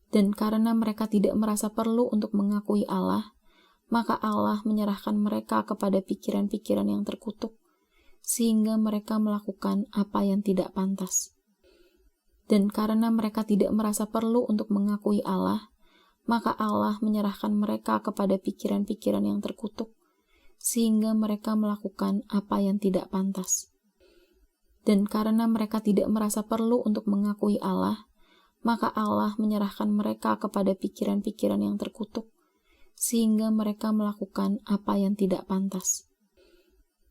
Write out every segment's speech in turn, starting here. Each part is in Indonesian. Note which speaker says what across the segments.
Speaker 1: Dan karena mereka tidak merasa perlu untuk mengakui Allah, maka Allah menyerahkan mereka kepada pikiran-pikiran yang terkutuk, sehingga mereka melakukan apa yang tidak pantas. Dan karena mereka tidak merasa perlu untuk mengakui Allah, maka Allah menyerahkan mereka kepada pikiran-pikiran yang terkutuk, sehingga mereka melakukan apa yang tidak pantas. Dan karena mereka tidak merasa perlu untuk mengakui Allah, maka Allah menyerahkan mereka kepada pikiran-pikiran yang terkutuk, sehingga mereka melakukan apa yang tidak pantas.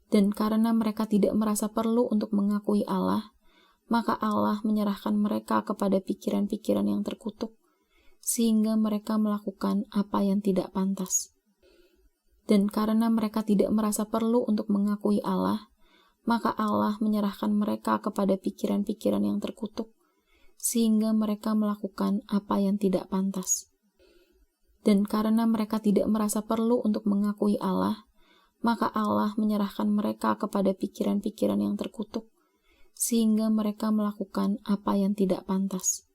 Speaker 1: Dan karena mereka tidak merasa perlu untuk mengakui Allah, maka Allah menyerahkan mereka kepada pikiran-pikiran yang terkutuk, sehingga mereka melakukan apa yang tidak pantas. Dan karena mereka tidak merasa perlu untuk mengakui Allah, maka Allah menyerahkan mereka kepada pikiran-pikiran yang terkutuk, sehingga mereka melakukan apa yang tidak pantas. Dan karena mereka tidak merasa perlu untuk mengakui Allah, maka Allah menyerahkan mereka kepada pikiran-pikiran yang terkutuk, sehingga mereka melakukan apa yang tidak pantas.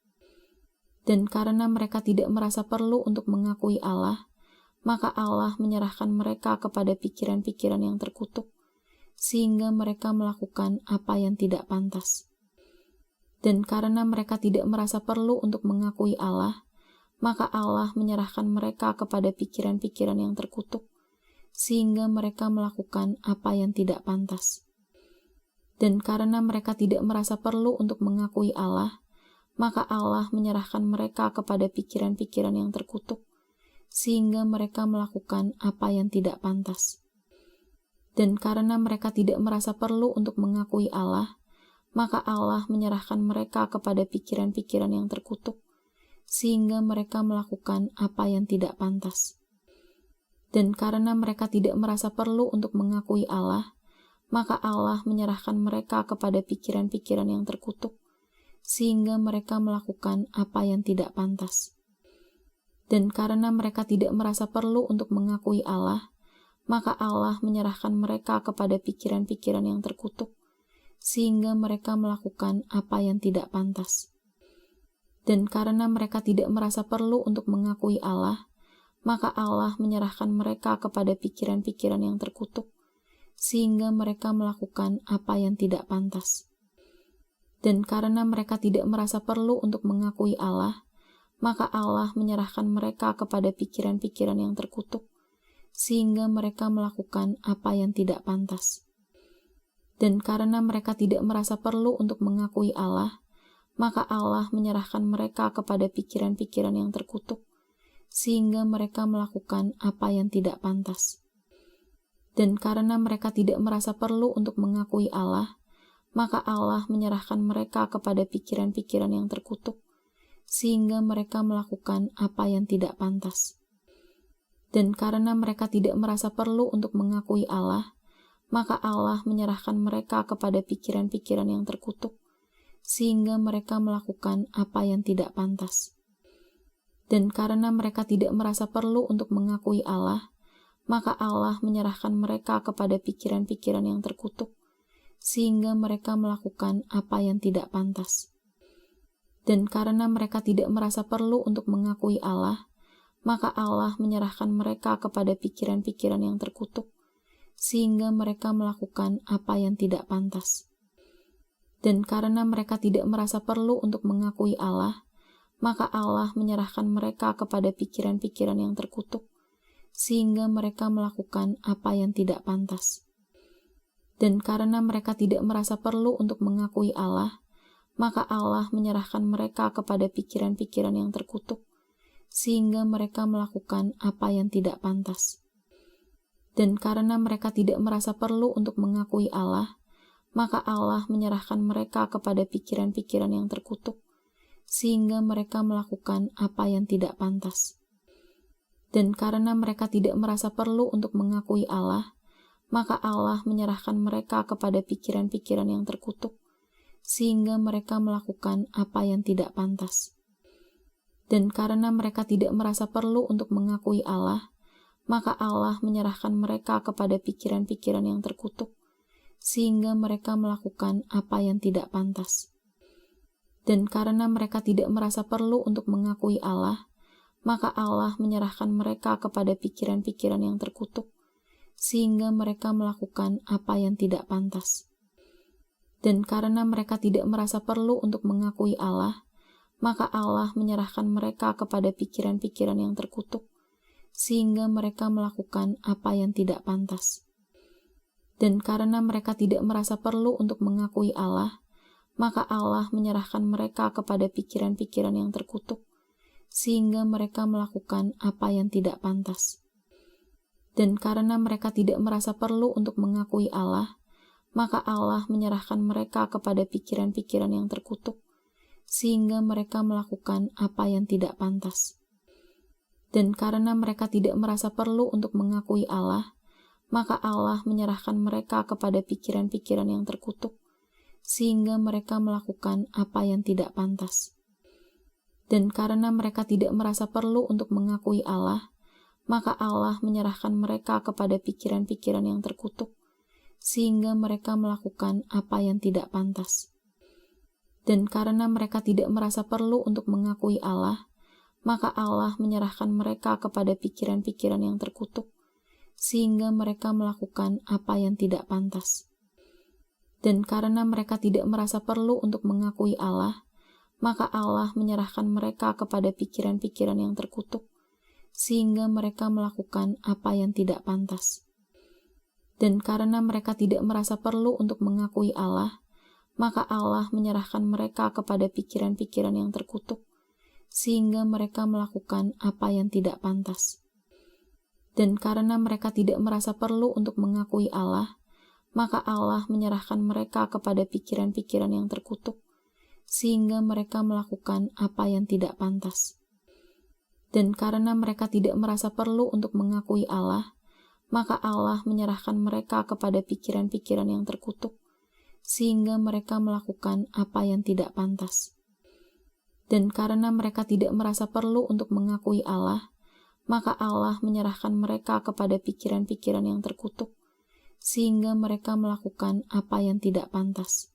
Speaker 1: Dan karena mereka tidak merasa perlu untuk mengakui Allah, maka Allah menyerahkan mereka kepada pikiran-pikiran yang terkutuk, sehingga mereka melakukan apa yang tidak pantas. Dan karena mereka tidak merasa perlu untuk mengakui Allah, maka Allah menyerahkan mereka kepada pikiran-pikiran yang terkutuk, sehingga mereka melakukan apa yang tidak pantas. Dan karena mereka tidak merasa perlu untuk mengakui Allah, maka Allah menyerahkan mereka kepada pikiran-pikiran yang terkutuk, sehingga mereka melakukan apa yang tidak pantas. Dan karena mereka tidak merasa perlu untuk mengakui Allah, maka Allah menyerahkan mereka kepada pikiran-pikiran yang terkutuk, sehingga mereka melakukan apa yang tidak pantas. Dan karena mereka tidak merasa perlu untuk mengakui Allah, maka Allah menyerahkan mereka kepada pikiran-pikiran yang terkutuk, sehingga mereka melakukan apa yang tidak pantas. Dan karena mereka tidak merasa perlu untuk mengakui Allah, maka Allah menyerahkan mereka kepada pikiran-pikiran yang terkutuk, sehingga mereka melakukan apa yang tidak pantas. Dan karena mereka tidak merasa perlu untuk mengakui Allah, maka Allah menyerahkan mereka kepada pikiran-pikiran yang terkutuk, sehingga mereka melakukan apa yang tidak pantas. Dan karena mereka tidak merasa perlu untuk mengakui Allah, maka Allah menyerahkan mereka kepada pikiran-pikiran yang terkutuk, sehingga mereka melakukan apa yang tidak pantas. Dan karena mereka tidak merasa perlu untuk mengakui Allah, maka Allah menyerahkan mereka kepada pikiran-pikiran yang terkutuk, sehingga mereka melakukan apa yang tidak pantas. Dan karena mereka tidak merasa perlu untuk mengakui Allah, maka Allah menyerahkan mereka kepada pikiran-pikiran yang terkutuk, sehingga mereka melakukan apa yang tidak pantas. Dan karena mereka tidak merasa perlu untuk mengakui Allah, maka Allah menyerahkan mereka kepada pikiran-pikiran yang terkutuk, sehingga mereka melakukan apa yang tidak pantas. Dan karena mereka tidak merasa perlu untuk mengakui Allah, maka Allah menyerahkan mereka kepada pikiran-pikiran yang terkutuk, sehingga mereka melakukan apa yang tidak pantas. Dan karena mereka tidak merasa perlu untuk mengakui Allah, maka Allah menyerahkan mereka kepada pikiran-pikiran yang terkutuk, sehingga mereka melakukan apa yang tidak pantas. Dan karena mereka tidak merasa perlu untuk mengakui Allah, maka Allah menyerahkan mereka kepada pikiran-pikiran yang terkutuk, sehingga mereka melakukan apa yang tidak pantas. Dan karena mereka tidak merasa perlu untuk mengakui Allah, maka Allah menyerahkan mereka kepada pikiran-pikiran yang terkutuk, sehingga mereka melakukan apa yang tidak pantas. Dan karena mereka tidak merasa perlu untuk mengakui Allah, maka Allah menyerahkan mereka kepada pikiran-pikiran yang terkutuk, sehingga mereka melakukan apa yang tidak pantas. Dan karena mereka tidak merasa perlu untuk mengakui Allah, maka Allah menyerahkan mereka kepada pikiran-pikiran yang terkutuk, sehingga mereka melakukan apa yang tidak pantas. Dan karena mereka tidak merasa perlu untuk mengakui Allah, maka Allah menyerahkan mereka kepada pikiran-pikiran yang terkutuk, sehingga mereka melakukan apa yang tidak pantas. Dan karena mereka tidak merasa perlu untuk mengakui Allah, maka Allah menyerahkan mereka kepada pikiran-pikiran yang terkutuk, sehingga mereka melakukan apa yang tidak pantas. Dan karena mereka tidak merasa perlu untuk mengakui Allah, maka Allah menyerahkan mereka kepada pikiran-pikiran yang terkutuk, sehingga mereka melakukan apa yang tidak pantas. Dan karena mereka tidak merasa perlu untuk mengakui Allah, maka Allah menyerahkan mereka kepada pikiran-pikiran yang terkutuk, sehingga mereka melakukan apa yang tidak pantas. Dan karena mereka tidak merasa perlu untuk mengakui Allah, maka Allah menyerahkan mereka kepada pikiran-pikiran yang terkutuk, sehingga mereka melakukan apa yang tidak pantas. Dan karena mereka tidak merasa perlu untuk mengakui Allah, maka Allah menyerahkan mereka kepada pikiran-pikiran yang terkutuk, sehingga mereka melakukan apa yang tidak pantas. Dan karena mereka tidak merasa perlu untuk mengakui Allah, maka Allah menyerahkan mereka kepada pikiran-pikiran yang terkutuk, sehingga mereka melakukan apa yang tidak pantas. Dan karena mereka tidak merasa perlu untuk mengakui Allah, maka Allah menyerahkan mereka kepada pikiran-pikiran yang terkutuk, sehingga mereka melakukan apa yang tidak pantas. Dan karena mereka tidak merasa perlu untuk mengakui Allah, maka Allah menyerahkan mereka kepada pikiran-pikiran yang terkutuk, sehingga mereka melakukan apa yang tidak pantas. Dan karena mereka tidak merasa perlu untuk mengakui Allah, maka Allah menyerahkan mereka kepada pikiran-pikiran yang terkutuk, sehingga mereka melakukan apa yang tidak pantas. Dan karena mereka tidak merasa perlu untuk mengakui Allah, maka Allah menyerahkan mereka kepada pikiran-pikiran yang terkutuk, sehingga mereka melakukan apa yang tidak pantas. Dan karena mereka tidak merasa perlu untuk mengakui Allah, maka Allah menyerahkan mereka kepada pikiran-pikiran yang terkutuk, sehingga mereka melakukan apa yang tidak pantas. Dan karena mereka tidak merasa perlu untuk mengakui Allah, maka Allah menyerahkan mereka kepada pikiran-pikiran yang terkutuk, sehingga mereka melakukan apa yang tidak pantas.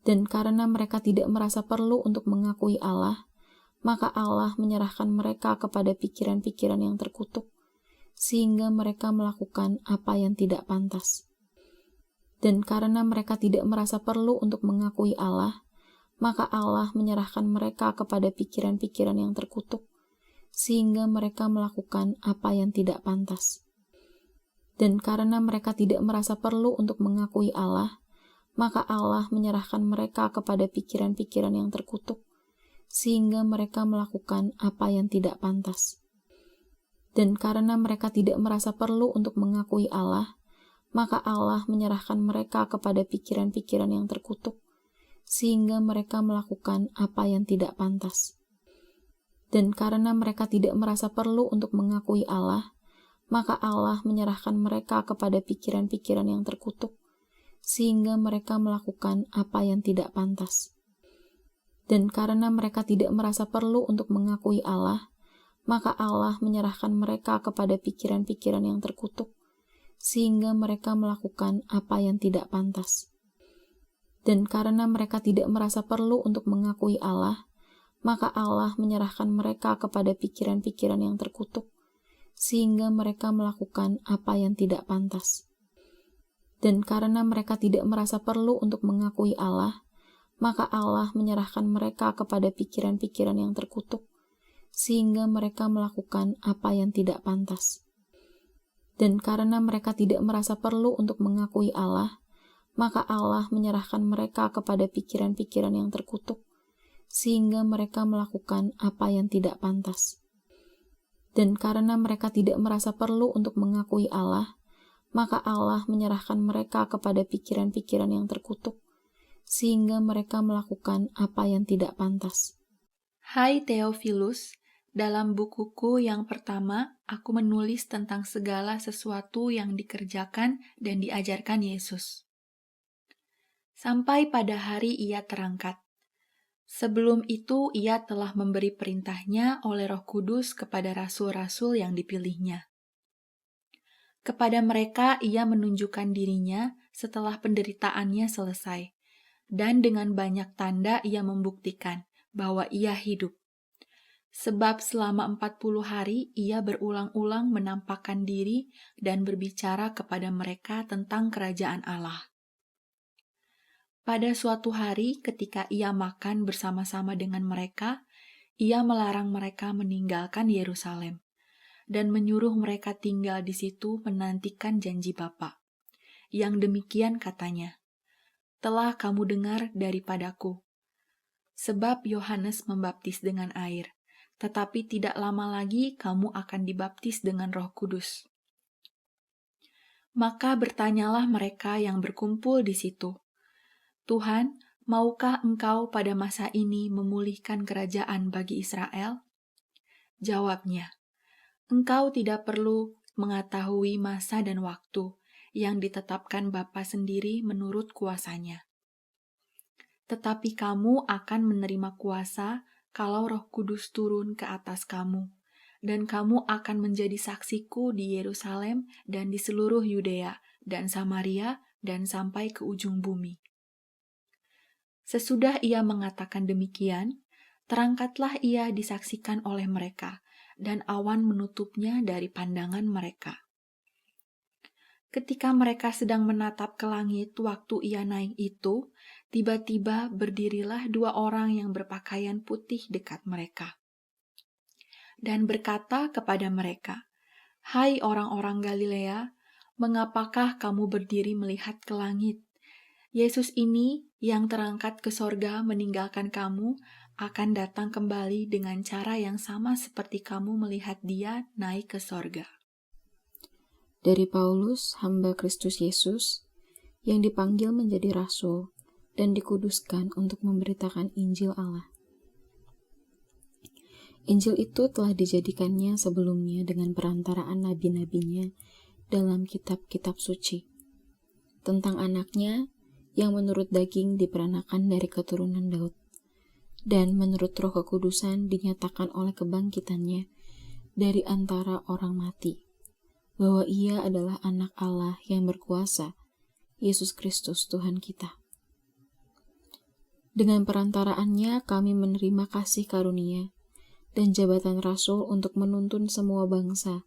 Speaker 1: Dan karena mereka tidak merasa perlu untuk mengakui Allah, maka Allah menyerahkan mereka kepada pikiran-pikiran yang terkutuk, sehingga mereka melakukan apa yang tidak pantas. Dan karena mereka tidak merasa perlu untuk mengakui Allah, maka Allah menyerahkan mereka kepada pikiran-pikiran yang terkutuk, sehingga mereka melakukan apa yang tidak pantas. Dan karena mereka tidak merasa perlu untuk mengakui Allah, maka Allah menyerahkan mereka kepada pikiran-pikiran yang terkutuk, sehingga mereka melakukan apa yang tidak pantas. Dan karena mereka tidak merasa perlu untuk mengakui Allah, maka Allah menyerahkan mereka kepada pikiran-pikiran yang terkutuk, sehingga mereka melakukan apa yang tidak pantas. Dan karena mereka tidak merasa perlu untuk mengakui Allah, maka Allah menyerahkan mereka kepada pikiran-pikiran yang terkutuk, sehingga mereka melakukan apa yang tidak pantas. Dan karena mereka tidak merasa perlu untuk mengakui Allah, maka Allah menyerahkan mereka kepada pikiran-pikiran yang terkutuk, sehingga mereka melakukan apa yang tidak pantas. Dan karena mereka tidak merasa perlu untuk mengakui Allah, maka Allah menyerahkan mereka kepada pikiran-pikiran yang terkutuk, sehingga mereka melakukan apa yang tidak pantas. Dan karena mereka tidak merasa perlu untuk mengakui Allah, maka Allah menyerahkan mereka kepada pikiran-pikiran yang terkutuk, sehingga mereka melakukan apa yang tidak pantas. Dan karena mereka tidak merasa perlu untuk mengakui Allah, maka Allah menyerahkan mereka kepada pikiran-pikiran yang terkutuk, sehingga mereka melakukan apa yang tidak pantas. Dan karena mereka tidak merasa perlu untuk mengakui Allah, maka Allah menyerahkan mereka kepada pikiran-pikiran yang terkutuk, sehingga mereka melakukan apa yang tidak pantas.
Speaker 2: Hai Theophilus, dalam bukuku yang pertama, aku menulis tentang segala sesuatu yang dikerjakan dan diajarkan Yesus. Sampai pada hari ia terangkat. Sebelum itu ia telah memberi perintahnya oleh Roh Kudus kepada rasul-rasul yang dipilihnya. Kepada mereka ia menunjukkan dirinya setelah penderitaannya selesai, dan dengan banyak tanda ia membuktikan bahwa ia hidup. Sebab selama 40 hari ia berulang-ulang menampakkan diri dan berbicara kepada mereka tentang kerajaan Allah. Pada suatu hari ketika ia makan bersama-sama dengan mereka, ia melarang mereka meninggalkan Yerusalem dan menyuruh mereka tinggal di situ menantikan janji Bapa. Yang demikian katanya, "Telah kamu dengar daripadaku. Sebab Yohanes membaptis dengan air, tetapi tidak lama lagi kamu akan dibaptis dengan Roh Kudus." Maka bertanyalah mereka yang berkumpul di situ, "Tuhan, maukah Engkau pada masa ini memulihkan kerajaan bagi Israel?" Jawabnya, "Engkau tidak perlu mengetahui masa dan waktu yang ditetapkan Bapa sendiri menurut kuasanya. Tetapi kamu akan menerima kuasa kalau Roh Kudus turun ke atas kamu, dan kamu akan menjadi saksiku di Yerusalem dan di seluruh Yudea dan Samaria dan sampai ke ujung bumi." Sesudah ia mengatakan demikian, terangkatlah ia disaksikan oleh mereka, dan awan menutupnya dari pandangan mereka. Ketika mereka sedang menatap ke langit waktu ia naik itu, tiba-tiba berdirilah 2 orang yang berpakaian putih dekat mereka, dan berkata kepada mereka, "Hai orang-orang Galilea, mengapakah kamu berdiri melihat ke langit? Yesus ini yang terangkat ke sorga meninggalkan kamu akan datang kembali dengan cara yang sama seperti kamu melihat dia naik ke sorga."
Speaker 1: Dari Paulus, hamba Kristus Yesus, yang dipanggil menjadi rasul dan dikuduskan untuk memberitakan Injil Allah. Injil itu telah dijadikannya sebelumnya dengan perantaraan nabi-nabinya dalam kitab-kitab suci, tentang anaknya yang menurut daging diperanakan dari keturunan Daud, dan menurut Roh Kekudusan dinyatakan oleh kebangkitannya dari antara orang mati, bahwa ia adalah anak Allah yang berkuasa, Yesus Kristus Tuhan kita. Dengan perantaraannya kami menerima kasih karunia dan jabatan rasul untuk menuntun semua bangsa,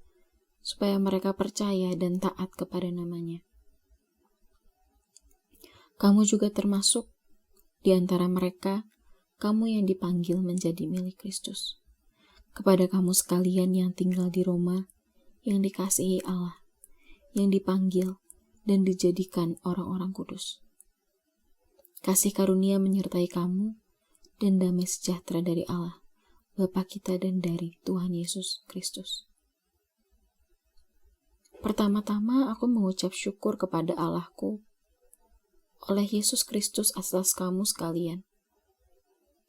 Speaker 1: supaya mereka percaya dan taat kepada namanya. Kamu juga termasuk di antara mereka, kamu yang dipanggil menjadi milik Kristus. Kepada kamu sekalian yang tinggal di Roma, yang dikasihi Allah, yang dipanggil dan dijadikan orang-orang kudus. Kasih karunia menyertai kamu, dan damai sejahtera dari Allah, Bapa kita dan dari Tuhan Yesus Kristus. Pertama-tama aku mengucap syukur kepada Allahku oleh Yesus Kristus atas kamu sekalian,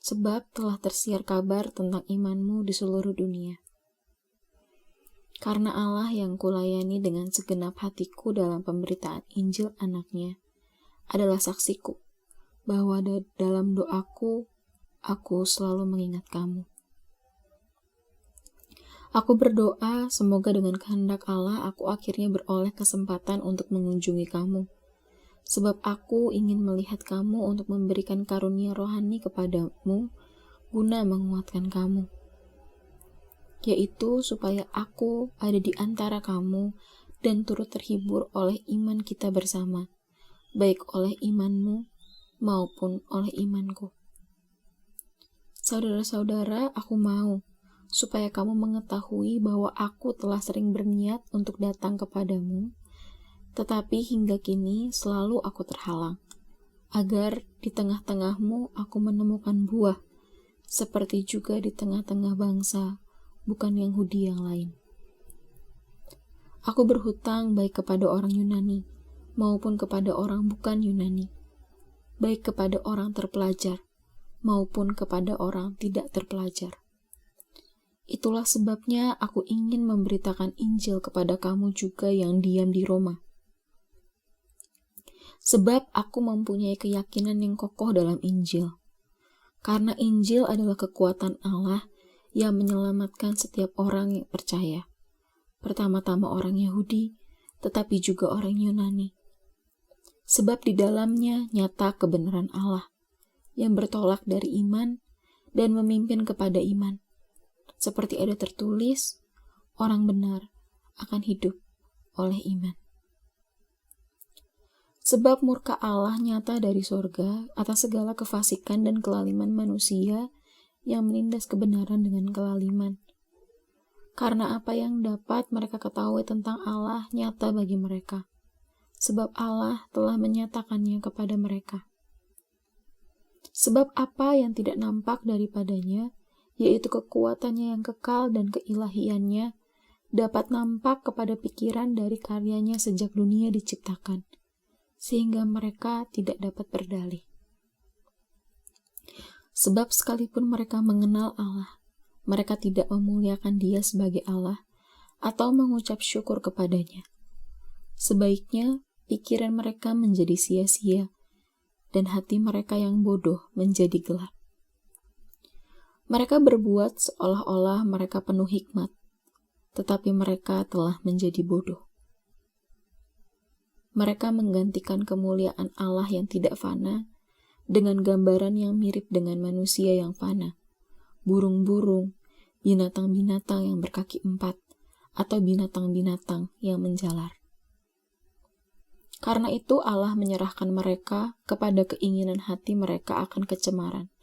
Speaker 1: sebab telah tersiar kabar tentang imanmu di seluruh dunia. Karena Allah yang kulayani dengan segenap hatiku dalam pemberitaan Injil anaknya adalah saksiku, bahwa dalam doaku, aku selalu mengingat kamu. Aku berdoa semoga dengan kehendak Allah aku akhirnya beroleh kesempatan untuk mengunjungi kamu, sebab aku ingin melihat kamu untuk memberikan karunia rohani kepadamu guna menguatkan kamu, yaitu supaya aku ada di antara kamu dan turut terhibur oleh iman kita bersama, baik oleh imanmu maupun oleh imanku. Saudara-saudara, aku mau supaya kamu mengetahui bahwa aku telah sering berniat untuk datang kepadamu, tetapi hingga kini selalu aku terhalang, agar di tengah-tengahmu aku menemukan buah, seperti juga di tengah-tengah bangsa bukan Yahudi yang lain. Aku berhutang baik kepada orang Yunani maupun kepada orang bukan Yunani, baik kepada orang terpelajar maupun kepada orang tidak terpelajar. Itulah sebabnya aku ingin memberitakan Injil kepada kamu juga yang diam di Roma. Sebab aku mempunyai keyakinan yang kokoh dalam Injil, karena Injil adalah kekuatan Allah yang menyelamatkan setiap orang yang percaya, pertama-tama orang Yahudi, tetapi juga orang Yunani. Sebab di dalamnya nyata kebenaran Allah yang bertolak dari iman dan memimpin kepada iman. Seperti ada tertulis, orang benar akan hidup oleh iman. Sebab murka Allah nyata dari sorga atas segala kefasikan dan kelaliman manusia yang menindas kebenaran dengan kelaliman. Karena apa yang dapat mereka ketahui tentang Allah nyata bagi mereka, sebab Allah telah menyatakannya kepada mereka. Sebab apa yang tidak nampak daripadanya, yaitu kekuatannya yang kekal dan keilahiannya, dapat nampak kepada pikiran dari karyanya sejak dunia diciptakan, sehingga mereka tidak dapat berdalih. Sebab sekalipun mereka mengenal Allah, mereka tidak memuliakan Dia sebagai Allah atau mengucap syukur kepadanya. Sebaiknya pikiran mereka menjadi sia-sia dan hati mereka yang bodoh menjadi gelap. Mereka berbuat seolah-olah mereka penuh hikmat, tetapi mereka telah menjadi bodoh. Mereka menggantikan kemuliaan Allah yang tidak fana dengan gambaran yang mirip dengan manusia yang fana, burung-burung, binatang-binatang yang berkaki 4, atau binatang-binatang yang menjalar. Karena itu Allah menyerahkan mereka kepada keinginan hati mereka akan kecemaran,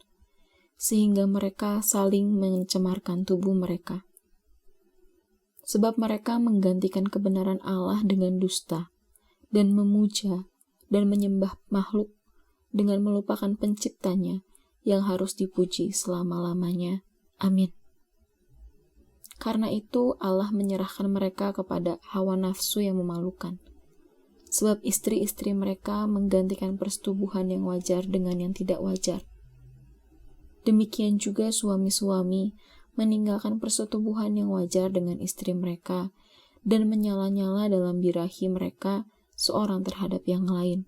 Speaker 1: sehingga mereka saling mencemarkan tubuh mereka. Sebab mereka menggantikan kebenaran Allah dengan dusta, dan memuja dan menyembah makhluk dengan melupakan penciptanya yang harus dipuji selama-lamanya. Amin. Karena itu Allah menyerahkan mereka kepada hawa nafsu yang memalukan. Sebab istri-istri mereka menggantikan persetubuhan yang wajar dengan yang tidak wajar. Demikian juga suami-suami meninggalkan persetubuhan yang wajar dengan istri mereka dan menyala-nyala dalam birahi mereka seorang terhadap yang lain,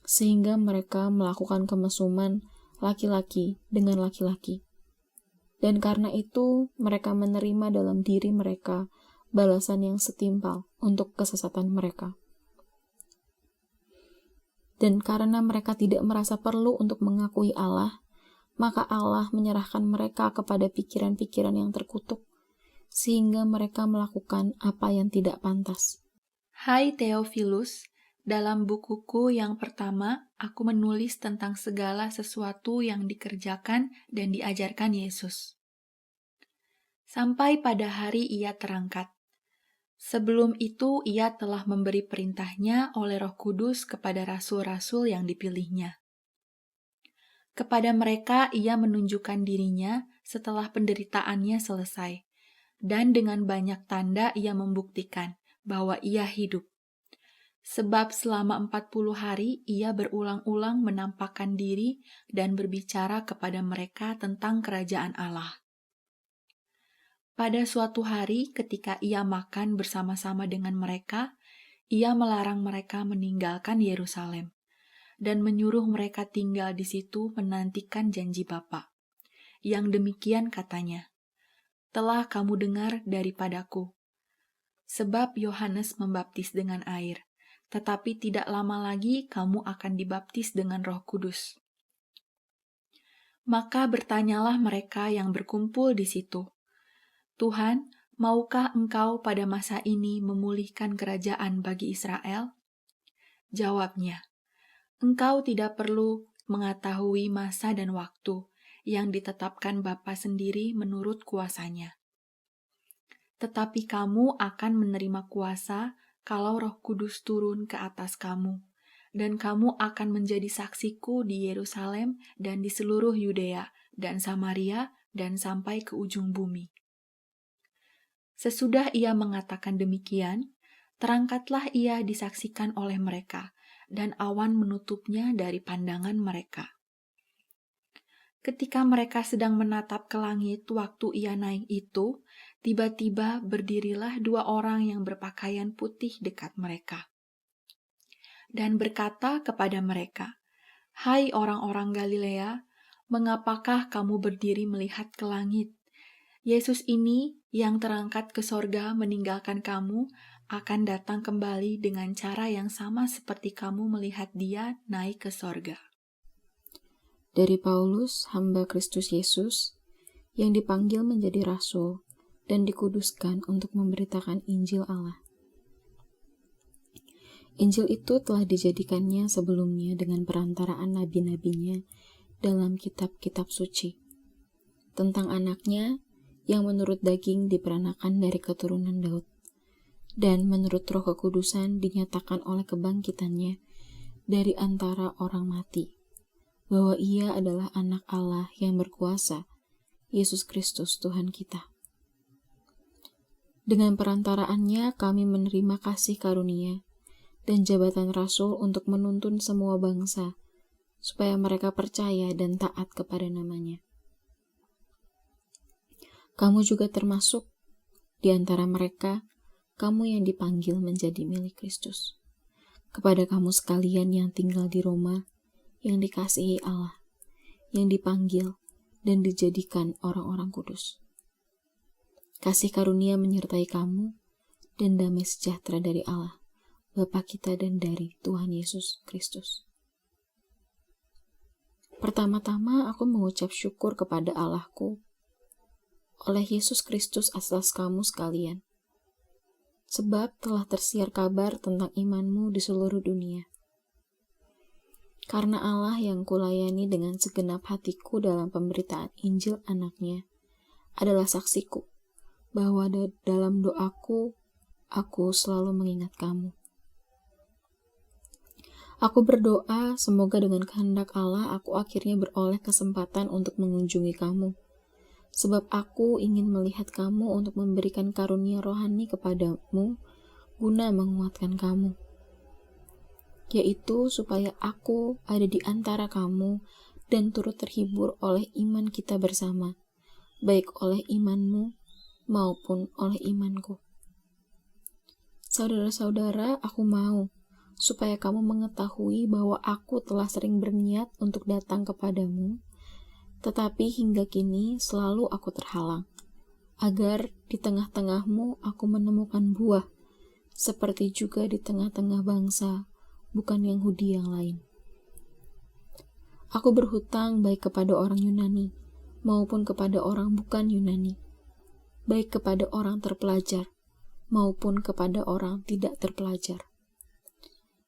Speaker 1: sehingga mereka melakukan kemesuman laki-laki dengan laki-laki. Dan karena itu mereka menerima dalam diri mereka balasan yang setimpal untuk kesesatan mereka. Dan karena mereka tidak merasa perlu untuk mengakui Allah, maka Allah menyerahkan mereka kepada pikiran-pikiran yang terkutuk, sehingga mereka melakukan apa yang tidak pantas.
Speaker 2: Hai Theophilus, dalam bukuku yang pertama, aku menulis tentang segala sesuatu yang dikerjakan dan diajarkan Yesus. Sampai pada hari Ia terangkat. Sebelum itu, Ia telah memberi perintahnya oleh Roh Kudus kepada rasul-rasul yang dipilihnya. Kepada mereka Ia menunjukkan dirinya setelah penderitaannya selesai, dan dengan banyak tanda Ia membuktikan bahwa Ia hidup. Sebab selama 40 hari Ia berulang-ulang menampakkan diri dan berbicara kepada mereka tentang kerajaan Allah. Pada suatu hari ketika Ia makan bersama-sama dengan mereka, Ia melarang mereka meninggalkan Yerusalem dan menyuruh mereka tinggal di situ menantikan janji Bapa. Yang demikian katanya, "Telah kamu dengar daripadaku. Sebab Yohanes membaptis dengan air, tetapi tidak lama lagi kamu akan dibaptis dengan Roh Kudus." Maka bertanyalah mereka yang berkumpul di situ, "Tuhan, maukah Engkau pada masa ini memulihkan kerajaan bagi Israel?" Jawabnya, "Engkau tidak perlu mengetahui masa dan waktu yang ditetapkan Bapa sendiri menurut kuasanya. Tetapi kamu akan menerima kuasa kalau Roh Kudus turun ke atas kamu, dan kamu akan menjadi saksiku di Yerusalem dan di seluruh Yudea dan Samaria dan sampai ke ujung bumi." Sesudah Ia mengatakan demikian, terangkatlah Ia disaksikan oleh mereka, dan awan menutupnya dari pandangan mereka. Ketika mereka sedang menatap ke langit waktu Ia naik itu, tiba-tiba berdirilah 2 orang yang berpakaian putih dekat mereka, dan berkata kepada mereka, "Hai orang-orang Galilea, mengapakah kamu berdiri melihat ke langit? Yesus ini yang terangkat ke sorga meninggalkan kamu akan datang kembali dengan cara yang sama seperti kamu melihat Dia naik ke sorga.
Speaker 1: Dari Paulus, hamba Kristus Yesus, yang dipanggil menjadi rasul dan dikuduskan untuk memberitakan Injil Allah. Injil itu telah dijadikannya sebelumnya dengan perantaraan nabi-nabinya dalam kitab-kitab suci, tentang anaknya yang menurut daging diperanakan dari keturunan Daud, dan menurut Roh Kekudusan dinyatakan oleh kebangkitannya dari antara orang mati, bahwa ia adalah anak Allah yang berkuasa, Yesus Kristus Tuhan kita. Dengan perantaraannya kami menerima kasih karunia dan jabatan rasul untuk menuntun semua bangsa, supaya mereka percaya dan taat kepada namanya. Kamu juga termasuk di antara mereka, kamu yang dipanggil menjadi milik Kristus. Kepada kamu sekalian yang tinggal di Roma, yang dikasihi Allah, yang dipanggil dan dijadikan orang-orang kudus. Kasih karunia menyertai kamu, dan damai sejahtera dari Allah, Bapa kita dan dari Tuhan Yesus Kristus. Pertama-tama aku mengucap syukur kepada Allahku oleh Yesus Kristus atas kamu sekalian, sebab telah tersiar kabar tentang imanmu di seluruh dunia. Karena Allah yang kulayani dengan segenap hatiku dalam pemberitaan Injil anaknya adalah saksiku, bahwa dalam doaku, aku selalu mengingat kamu. Aku berdoa semoga dengan kehendak Allah aku akhirnya beroleh kesempatan untuk mengunjungi kamu, sebab aku ingin melihat kamu untuk memberikan karunia rohani kepadamu guna menguatkan kamu, yaitu supaya aku ada di antara kamu dan turut terhibur oleh iman kita bersama, baik oleh imanmu maupun oleh imanku. Saudara-saudara, aku mau supaya kamu mengetahui bahwa aku telah sering berniat untuk datang kepadamu, tetapi hingga kini selalu aku terhalang, agar di tengah-tengahmu aku menemukan buah, seperti juga di tengah-tengah bangsa, bukan Yahudi yang lain. Aku berhutang baik kepada orang Yunani, maupun kepada orang bukan Yunani, baik kepada orang terpelajar, maupun kepada orang tidak terpelajar.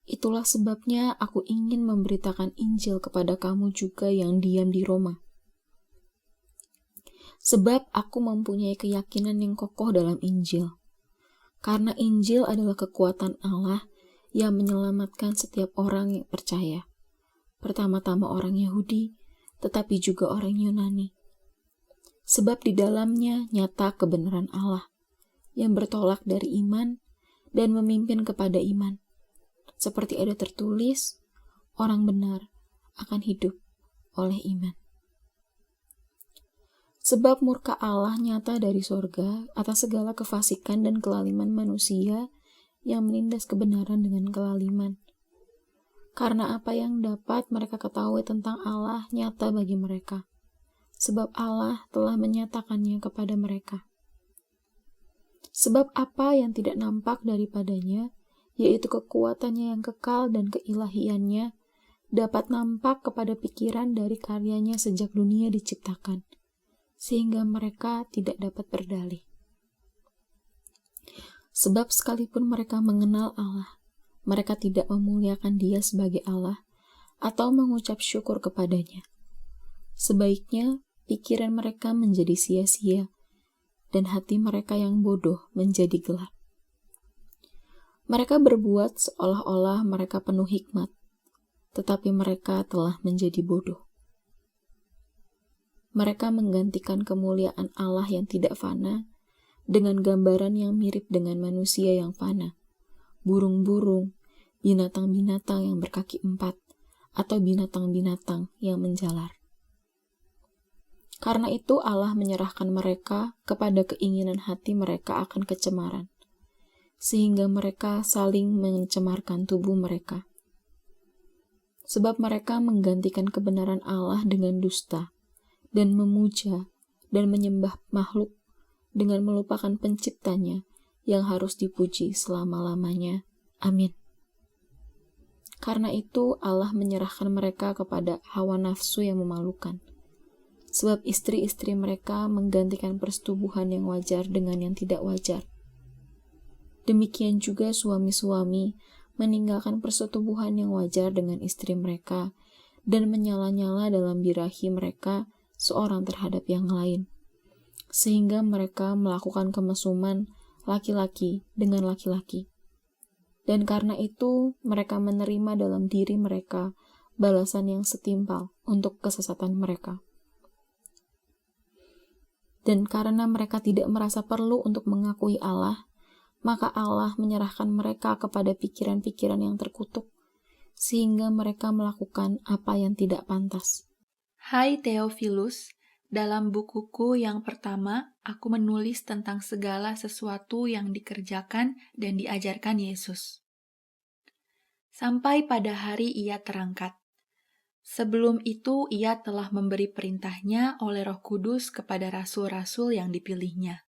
Speaker 1: Itulah sebabnya aku ingin memberitakan Injil kepada kamu juga yang diam di Roma. Sebab aku mempunyai keyakinan yang kokoh dalam Injil. Karena Injil adalah kekuatan Allah yang menyelamatkan setiap orang yang percaya. Pertama-tama orang Yahudi, tetapi juga orang Yunani. Sebab di dalamnya nyata kebenaran Allah, yang bertolak dari iman dan memimpin kepada iman. Seperti ada tertulis, orang benar akan hidup oleh iman. Sebab murka Allah nyata dari sorga atas segala kefasikan dan kelaliman manusia yang menindas kebenaran dengan kelaliman. Karena apa yang dapat mereka ketahui tentang Allah nyata bagi mereka, sebab Allah telah menyatakannya kepada mereka. Sebab apa yang tidak nampak daripadanya, yaitu kekuatannya yang kekal dan keilahiannya, dapat nampak kepada pikiran dari karyanya sejak dunia diciptakan, sehingga mereka tidak dapat berdalih. Sebab sekalipun mereka mengenal Allah, mereka tidak memuliakan Dia sebagai Allah atau mengucap syukur kepadanya. Sebaiknya pikiran mereka menjadi sia-sia dan hati mereka yang bodoh menjadi gelap. Mereka berbuat seolah-olah mereka penuh hikmat, tetapi mereka telah menjadi bodoh. Mereka menggantikan kemuliaan Allah yang tidak fana dengan gambaran yang mirip dengan manusia yang fana, burung-burung, binatang-binatang yang berkaki 4, atau binatang-binatang yang menjalar. Karena itu Allah menyerahkan mereka kepada keinginan hati mereka akan kecemaran, sehingga mereka saling mencemarkan tubuh mereka. Sebab mereka menggantikan kebenaran Allah dengan dusta, dan memuja dan menyembah makhluk dengan melupakan penciptanya yang harus dipuji selama-lamanya. Amin. Karena itu Allah menyerahkan mereka kepada hawa nafsu yang memalukan. Sebab istri-istri mereka menggantikan persetubuhan yang wajar dengan yang tidak wajar. Demikian juga suami-suami meninggalkan persetubuhan yang wajar dengan istri mereka dan menyala-nyala dalam birahi mereka seorang terhadap yang lain, sehingga mereka melakukan kemesuman laki-laki dengan laki-laki. Dan karena itu mereka menerima dalam diri mereka balasan yang setimpal untuk kesesatan mereka. Dan karena mereka tidak merasa perlu untuk mengakui Allah, maka Allah menyerahkan mereka kepada pikiran-pikiran yang terkutuk, sehingga mereka melakukan apa yang tidak pantas.
Speaker 2: Hai Theophilus, dalam bukuku yang pertama, aku menulis tentang segala sesuatu yang dikerjakan dan diajarkan Yesus. Sampai pada hari Ia terangkat. Sebelum itu, Ia telah memberi perintahnya oleh Roh Kudus kepada rasul-rasul yang dipilihnya.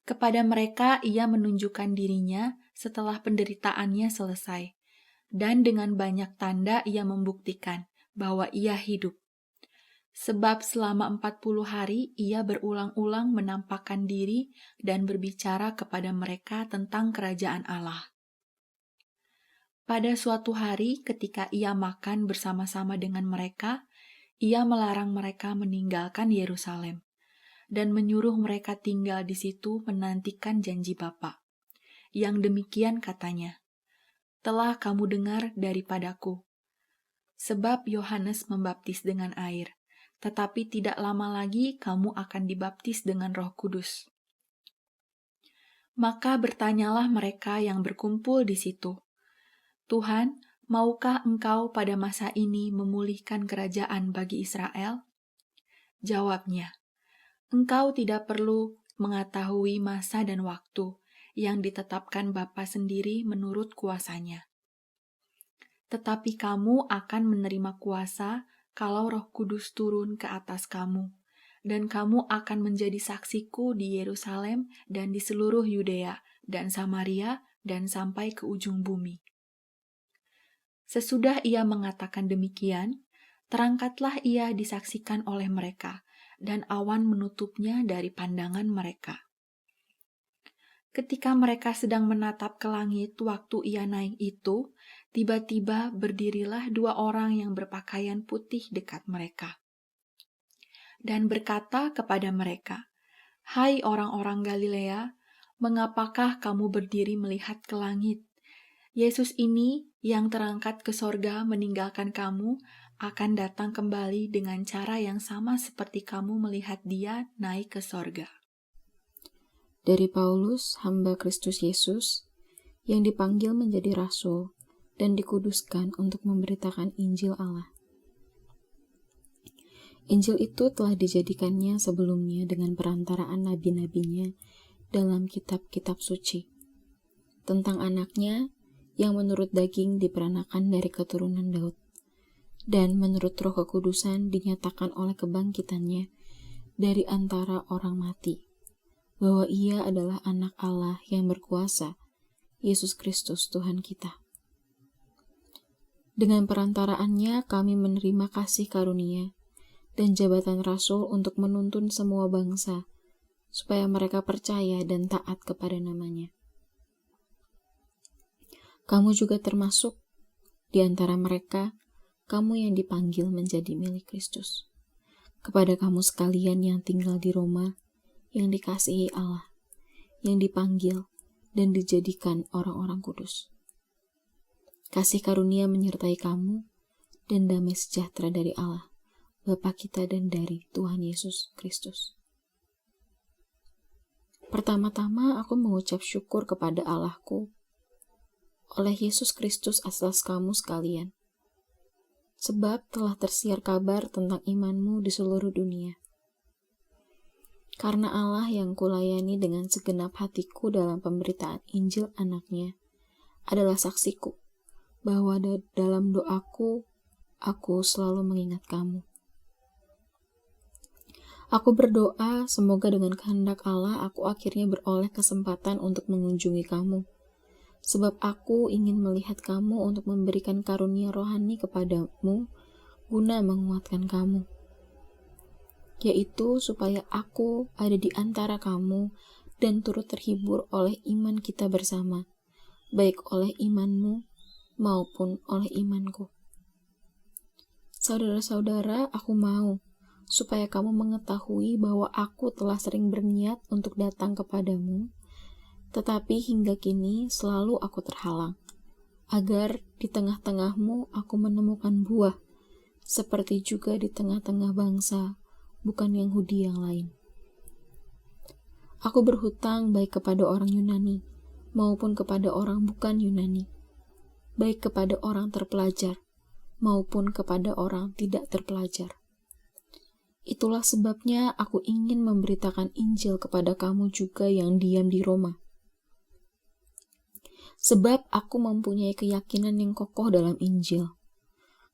Speaker 2: Kepada mereka Ia menunjukkan dirinya setelah penderitaannya selesai, dan dengan banyak tanda Ia membuktikan bahwa Ia hidup. Sebab selama 40 hari Ia berulang-ulang menampakkan diri dan berbicara kepada mereka tentang kerajaan Allah. Pada suatu hari ketika Ia makan bersama-sama dengan mereka, Ia melarang mereka meninggalkan Yerusalem dan menyuruh mereka tinggal di situ menantikan janji Bapa. Yang demikian katanya, "Telah kamu dengar daripadaku. Sebab Yohanes membaptis dengan air, tetapi tidak lama lagi kamu akan dibaptis dengan Roh Kudus." Maka bertanyalah mereka yang berkumpul di situ, "Tuhan, maukah Engkau pada masa ini memulihkan kerajaan bagi Israel?" Jawabnya, "Engkau tidak perlu mengetahui masa dan waktu yang ditetapkan Bapa sendiri menurut kuasanya. Tetapi kamu akan menerima kuasa kalau Roh Kudus turun ke atas kamu, dan kamu akan menjadi saksiku di Yerusalem dan di seluruh Yudea dan Samaria dan sampai ke ujung bumi." Sesudah Ia mengatakan demikian, terangkatlah Ia disaksikan oleh mereka, dan awan menutupnya dari pandangan mereka. Ketika mereka sedang menatap ke langit waktu Ia naik itu, tiba-tiba berdirilah 2 orang yang berpakaian putih dekat mereka, dan berkata kepada mereka, "Hai orang-orang Galilea, mengapakah kamu berdiri melihat ke langit? Yesus ini yang terangkat ke sorga meninggalkan kamu, akan datang kembali dengan cara yang sama seperti kamu melihat Dia naik ke sorga."
Speaker 1: Dari Paulus, hamba Kristus Yesus, yang dipanggil menjadi rasul dan dikuduskan untuk memberitakan Injil Allah. Injil itu telah dijadikannya sebelumnya dengan perantaraan nabi-nabinya dalam kitab-kitab suci, tentang anaknya yang menurut daging diperanakan dari keturunan Daud, dan menurut Roh Kekudusan dinyatakan oleh kebangkitannya dari antara orang mati, bahwa Ia adalah Anak Allah yang berkuasa, Yesus Kristus Tuhan kita. Dengan perantaraannya kami menerima kasih karunia dan jabatan rasul untuk menuntun semua bangsa, supaya mereka percaya dan taat kepada namanya. Kamu juga termasuk di antara mereka, kamu yang dipanggil menjadi milik Kristus. Kepada kamu sekalian yang tinggal di Roma, yang dikasihi Allah, yang dipanggil dan dijadikan orang-orang kudus. Kasih karunia menyertai kamu, dan damai sejahtera dari Allah, Bapa kita dan dari Tuhan Yesus Kristus. Pertama-tama aku mengucap syukur kepada Allahku oleh Yesus Kristus atas kamu sekalian, sebab telah tersiar kabar tentang imanmu di seluruh dunia. Karena Allah yang kulayani dengan segenap hatiku dalam pemberitaan Injil anaknya adalah saksiku, bahwa dalam doaku, aku selalu mengingat kamu. Aku berdoa semoga dengan kehendak Allah aku akhirnya beroleh kesempatan untuk mengunjungi kamu. Sebab aku ingin melihat kamu untuk memberikan karunia rohani kepadamu guna menguatkan kamu. Yaitu supaya aku ada di antara kamu dan turut terhibur oleh iman kita bersama, baik oleh imanmu maupun oleh imanku. Saudara-saudara, aku mau supaya kamu mengetahui bahwa aku telah sering berniat untuk datang kepadamu, tetapi hingga kini selalu aku terhalang, agar di tengah-tengahmu aku menemukan buah, seperti juga di tengah-tengah bangsa, bukan Yahudi yang lain. Aku berhutang baik kepada orang Yunani, maupun kepada orang bukan Yunani, baik kepada orang terpelajar, maupun kepada orang tidak terpelajar. Itulah sebabnya aku ingin memberitakan Injil kepada kamu juga yang diam di Roma. Sebab aku mempunyai keyakinan yang kokoh dalam Injil.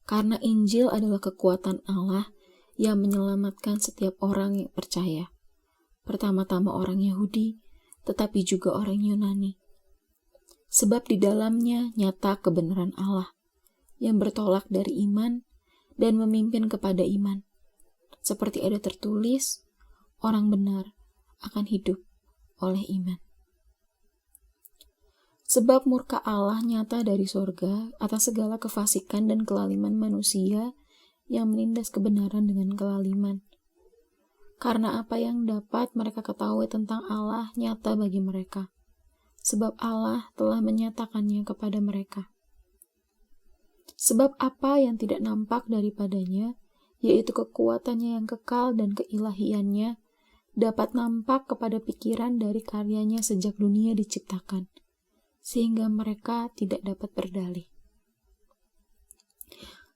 Speaker 1: Karena Injil adalah kekuatan Allah yang menyelamatkan setiap orang yang percaya. Pertama-tama orang Yahudi, tetapi juga orang Yunani. Sebab di dalamnya nyata kebenaran Allah, yang bertolak dari iman dan memimpin kepada iman. Seperti ada tertulis, orang benar akan hidup oleh iman. Sebab murka Allah nyata dari sorga atas segala kefasikan dan kelaliman manusia yang menindas kebenaran dengan kelaliman. Karena apa yang dapat mereka ketahui tentang Allah nyata bagi mereka. Sebab Allah telah menyatakannya kepada mereka. Sebab apa yang tidak nampak daripadanya, yaitu kekuatannya yang kekal dan keilahiannya, dapat nampak kepada pikiran dari karyanya sejak dunia diciptakan, sehingga mereka tidak dapat berdalih.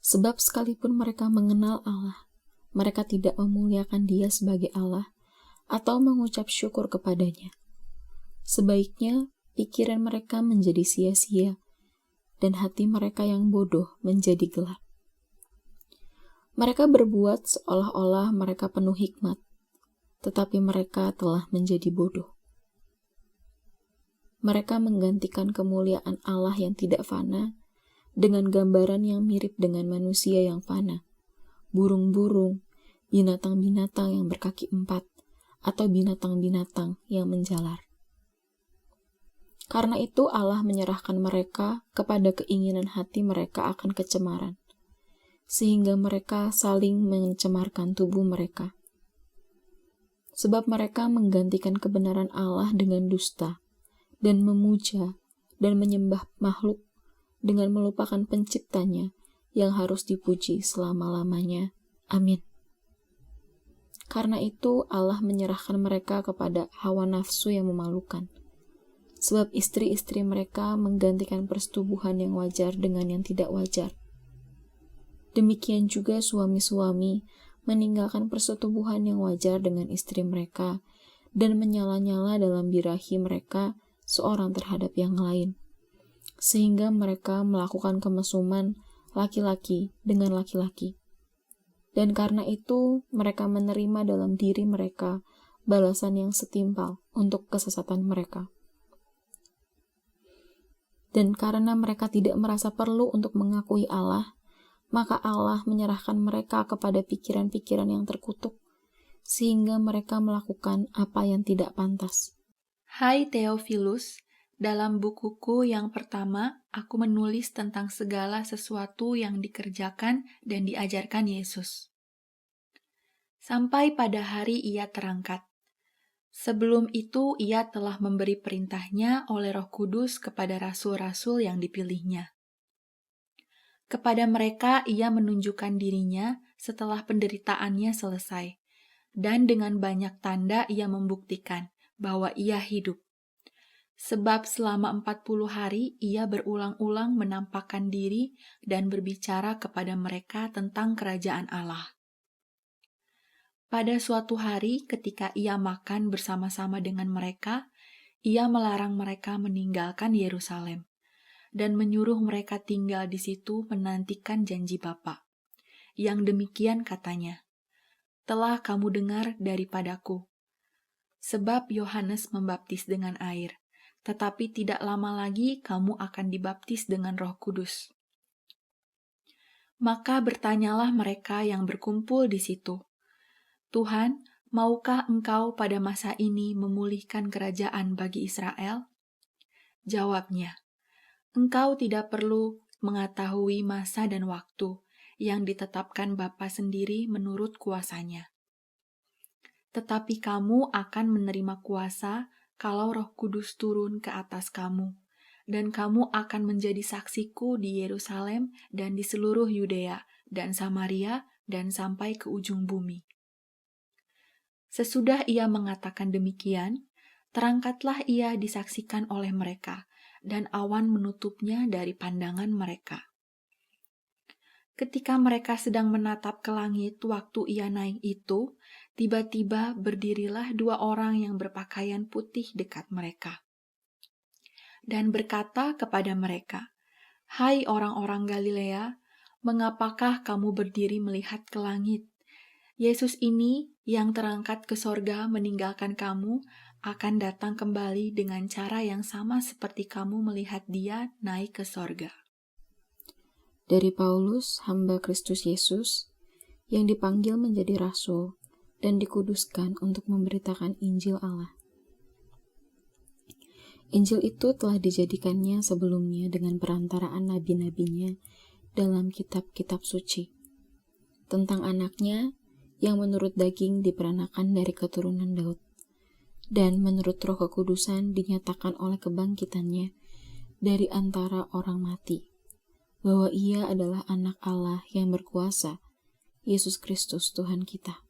Speaker 1: Sebab sekalipun mereka mengenal Allah, mereka tidak memuliakan Dia sebagai Allah atau mengucap syukur kepadanya. Sebaiknya pikiran mereka menjadi sia-sia, dan hati mereka yang bodoh menjadi gelap. Mereka berbuat seolah-olah mereka penuh hikmat, tetapi mereka telah menjadi bodoh. Mereka menggantikan kemuliaan Allah yang tidak fana dengan gambaran yang mirip dengan manusia yang fana, burung-burung, binatang-binatang yang berkaki 4, atau binatang-binatang yang menjalar. Karena itu Allah menyerahkan mereka kepada keinginan hati mereka akan kecemaran, sehingga mereka saling mencemarkan tubuh mereka. Sebab mereka menggantikan kebenaran Allah dengan dusta, dan memuja dan menyembah makhluk dengan melupakan penciptanya yang harus dipuji selama-lamanya. Amin. Karena itu Allah menyerahkan mereka kepada hawa nafsu yang memalukan. Sebab istri-istri mereka menggantikan persetubuhan yang wajar dengan yang tidak wajar. Demikian juga suami-suami meninggalkan persetubuhan yang wajar dengan istri mereka dan menyala-nyala dalam birahi mereka seorang terhadap yang lain, sehingga mereka melakukan kemesuman laki-laki dengan laki-laki. Dan karena itu mereka menerima dalam diri mereka balasan yang setimpal untuk kesesatan mereka. Dan karena mereka tidak merasa perlu untuk mengakui Allah, maka Allah menyerahkan mereka kepada pikiran-pikiran yang terkutuk, sehingga mereka melakukan apa yang tidak pantas.
Speaker 2: Hai Theophilus, dalam bukuku yang pertama, aku menulis tentang segala sesuatu yang dikerjakan dan diajarkan Yesus. Sampai pada hari Ia terangkat. Sebelum itu, Ia telah memberi perintahnya oleh Roh Kudus kepada rasul-rasul yang dipilihnya. Kepada mereka Ia menunjukkan dirinya setelah penderitaannya selesai, dan dengan banyak tanda Ia membuktikan bahwa Ia hidup. Sebab selama 40 hari Ia berulang-ulang menampakkan diri dan berbicara kepada mereka tentang kerajaan Allah. Pada suatu hari ketika Ia makan bersama-sama dengan mereka, Ia melarang mereka meninggalkan Yerusalem dan menyuruh mereka tinggal di situ menantikan janji Bapa. Yang demikian katanya, telah kamu dengar daripadaku. Sebab Yohanes membaptis dengan air, tetapi tidak lama lagi kamu akan dibaptis dengan Roh Kudus. Maka bertanyalah mereka yang berkumpul di situ, Tuhan, maukah Engkau pada masa ini memulihkan kerajaan bagi Israel? Jawabnya, Engkau tidak perlu mengetahui masa dan waktu yang ditetapkan Bapa sendiri menurut kuasanya. Tetapi kamu akan menerima kuasa kalau Roh Kudus turun ke atas kamu, dan kamu akan menjadi saksiku di Yerusalem dan di seluruh Yudea dan Samaria dan sampai ke ujung bumi. Sesudah ia mengatakan demikian, terangkatlah ia disaksikan oleh mereka, dan awan menutupnya dari pandangan mereka. Ketika mereka sedang menatap ke langit waktu ia naik itu, tiba-tiba berdirilah 2 orang yang berpakaian putih dekat mereka. Dan berkata kepada mereka, Hai orang-orang Galilea, mengapakah kamu berdiri melihat ke langit? Yesus ini yang terangkat ke sorga meninggalkan kamu akan datang kembali dengan cara yang sama seperti kamu melihat dia naik ke sorga.
Speaker 1: Dari Paulus, hamba Kristus Yesus, yang dipanggil menjadi rasul dan dikuduskan untuk memberitakan Injil Allah. Injil itu telah dijadikannya sebelumnya dengan perantaraan nabi-nabinya dalam kitab-kitab suci, tentang anaknya yang menurut daging diperanakan dari keturunan Daud, dan menurut Roh Kekudusan dinyatakan oleh kebangkitannya dari antara orang mati, bahwa ia adalah anak Allah yang berkuasa, Yesus Kristus Tuhan kita.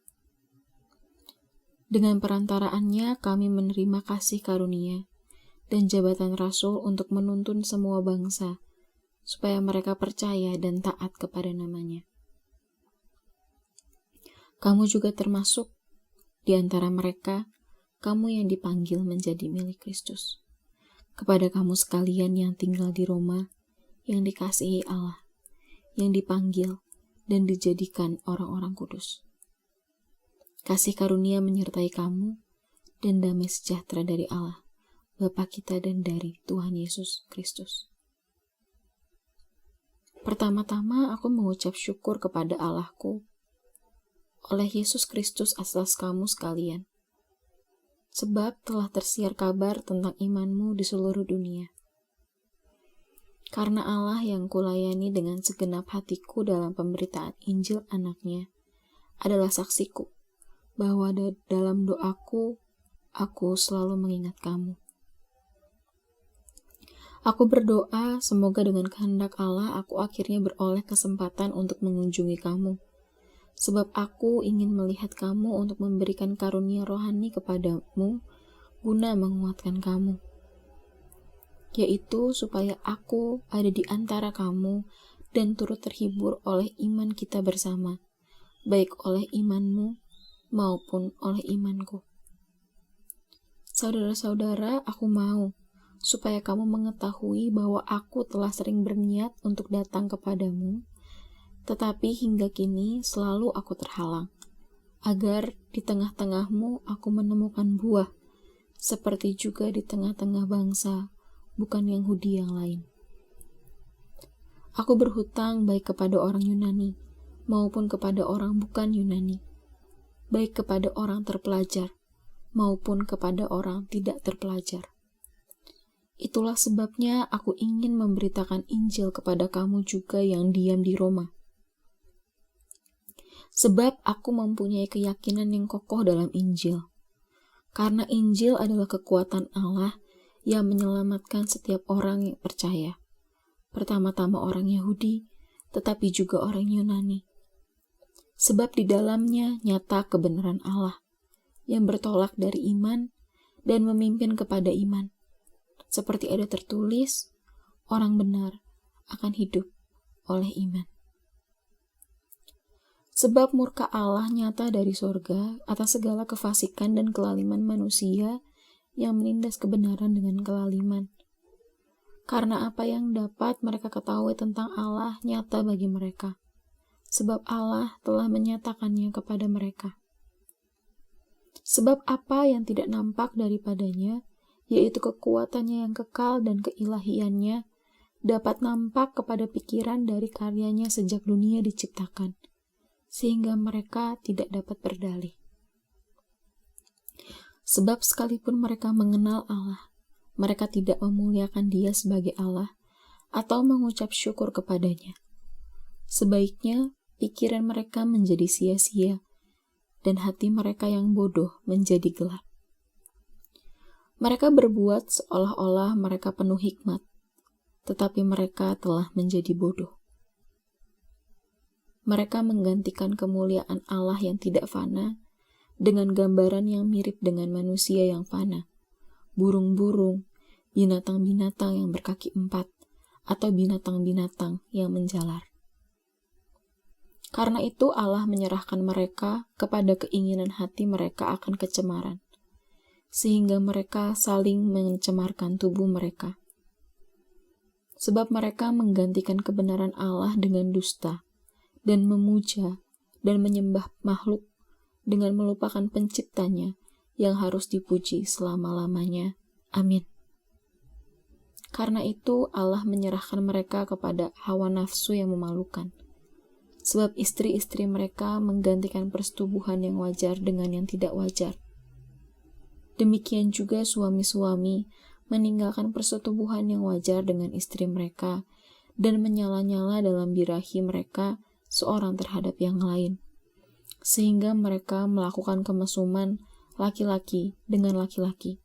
Speaker 1: Dengan perantaraannya kami menerima kasih karunia dan jabatan rasul untuk menuntun semua bangsa, supaya mereka percaya dan taat kepada namanya. Kamu juga termasuk di antara mereka, kamu yang dipanggil menjadi milik Kristus. Kepada kamu sekalian yang tinggal di Roma, yang dikasihi Allah, yang dipanggil dan dijadikan orang-orang kudus. Kasih karunia menyertai kamu, dan damai sejahtera dari Allah, Bapa kita dan dari Tuhan Yesus Kristus. Pertama-tama aku mengucap syukur kepada Allahku oleh Yesus Kristus atas kamu sekalian, sebab telah tersiar kabar tentang imanmu di seluruh dunia. Karena Allah yang kulayani dengan segenap hatiku dalam pemberitaan Injil anaknya adalah saksiku, bahwa dalam doaku, aku selalu mengingat kamu. Aku berdoa semoga dengan kehendak Allah aku akhirnya beroleh kesempatan untuk mengunjungi kamu, sebab aku ingin melihat kamu untuk memberikan karunia rohani kepadamu guna menguatkan kamu, yaitu supaya aku ada di antara kamu dan turut terhibur oleh iman kita bersama, baik oleh imanmu maupun oleh imanku. Saudara-saudara, aku mau supaya kamu mengetahui bahwa aku telah sering berniat untuk datang kepadamu, tetapi hingga kini selalu aku terhalang, agar di tengah-tengahmu aku menemukan buah, seperti juga di tengah-tengah bangsa bukan Yahudi yang lain. Aku berhutang baik kepada orang Yunani maupun kepada orang bukan Yunani, baik kepada orang terpelajar maupun kepada orang tidak terpelajar. Itulah sebabnya aku ingin memberitakan Injil kepada kamu juga yang diam di Roma. Sebab aku mempunyai keyakinan yang kokoh dalam Injil, karena Injil adalah kekuatan Allah yang menyelamatkan setiap orang yang percaya, pertama-tama orang Yahudi, tetapi juga orang Yunani. Sebab di dalamnya nyata kebenaran Allah, yang bertolak dari iman dan memimpin kepada iman. Seperti ada tertulis, orang benar akan hidup oleh iman. Sebab murka Allah nyata dari sorga atas segala kefasikan dan kelaliman manusia yang menindas kebenaran dengan kelaliman. Karena apa yang dapat mereka ketahui tentang Allah nyata bagi mereka, sebab Allah telah menyatakannya kepada mereka. Sebab apa yang tidak nampak daripadanya, yaitu kekuatannya yang kekal dan keilahiannya, dapat nampak kepada pikiran dari karyanya sejak dunia diciptakan, sehingga mereka tidak dapat berdalih. Sebab sekalipun mereka mengenal Allah, mereka tidak memuliakan Dia sebagai Allah atau mengucap syukur kepadanya. Sebaiknya pikiran mereka menjadi sia-sia dan hati mereka yang bodoh menjadi gelap. Mereka berbuat seolah-olah mereka penuh hikmat, tetapi mereka telah menjadi bodoh. Mereka menggantikan kemuliaan Allah yang tidak fana dengan gambaran yang mirip dengan manusia yang fana, burung-burung, binatang-binatang yang berkaki 4, atau binatang-binatang yang menjalar. Karena itu Allah menyerahkan mereka kepada keinginan hati mereka akan kecemaran, sehingga mereka saling mencemarkan tubuh mereka. Sebab mereka menggantikan kebenaran Allah dengan dusta, dan memuja dan menyembah makhluk dengan melupakan penciptanya yang harus dipuji selama-lamanya. Amin. Karena itu Allah menyerahkan mereka kepada hawa nafsu yang memalukan. Sebab istri-istri mereka menggantikan persetubuhan yang wajar dengan yang tidak wajar. Demikian juga suami-suami meninggalkan persetubuhan yang wajar dengan istri mereka dan menyala-nyala dalam birahi mereka seorang terhadap yang lain, sehingga mereka melakukan kemesuman laki-laki dengan laki-laki.